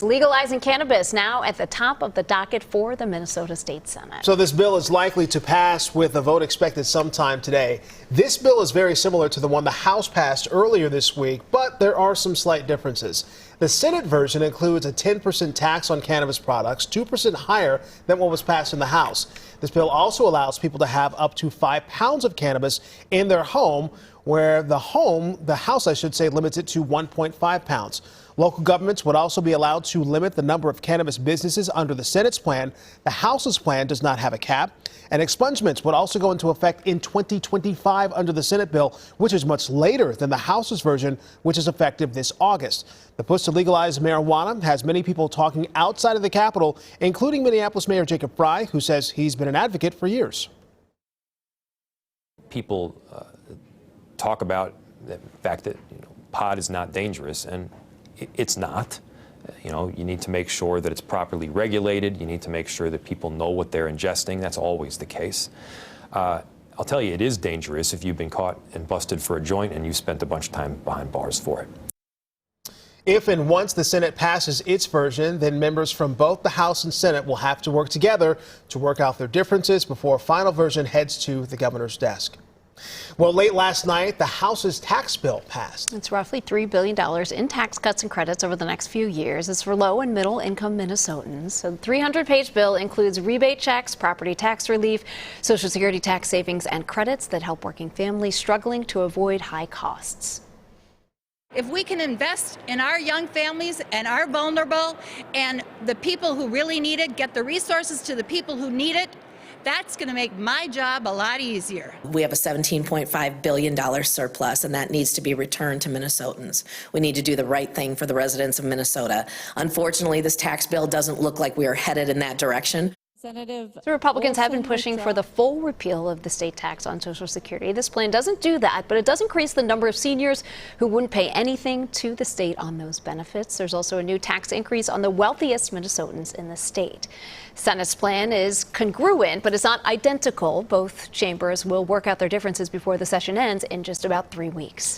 Legalizing cannabis now at the top of the docket for the Minnesota State Senate. So this bill is likely to pass with a vote expected sometime today. This bill is very similar to the one the House passed earlier this week, but there are some slight differences. The Senate version includes a 10% tax on cannabis products, 2% higher than what was passed in the House. This bill also allows people to have up to 5 pounds of cannabis in their home, where the House, limits it to 1.5 pounds. Local governments would also be allowed to limit the number of cannabis businesses under the Senate's plan. The House's plan does not have a cap. And expungements would also go into effect in 2025 under the Senate bill, which is much later than the House's version, which is effective this August. The push to legalize marijuana has many people talking outside of the Capitol, including Minneapolis Mayor Jacob Frey, who says he's been an advocate for years. People talk about the fact that pot is not dangerous, and it's not. You need to make sure that it's properly regulated. You need to make sure that people know what they're ingesting. That's always the case. I'll tell you, it is dangerous if you've been caught and busted for a joint and you spent a bunch of time behind bars for it. If and once the Senate passes its version, then members from both the House and Senate will have to work together to work out their differences before a final version heads to the governor's desk. Well, late last night, the House's tax bill passed. It's roughly $3 billion in tax cuts and credits over the next few years. It's for low and middle income Minnesotans. So the 300-page bill includes rebate checks, property tax relief, Social Security tax savings, and credits that help working families struggling to avoid high costs. If we can invest in our young families and our vulnerable and the people who really need it, get the resources to the people who need it, that's going to make my job a lot easier. We have a $17.5 billion surplus, and that needs to be returned to Minnesotans. We need to do the right thing for the residents of Minnesota. Unfortunately, this tax bill doesn't look like we are headed in that direction. The Republicans have been pushing for the full repeal of the state tax on Social Security. This plan doesn't do that, but it does increase the number of seniors who wouldn't pay anything to the state on those benefits. There's also a new tax increase on the wealthiest Minnesotans in the state. Senate's plan is congruent, but it's not identical. Both chambers will work out their differences before the session ends in just about 3 weeks.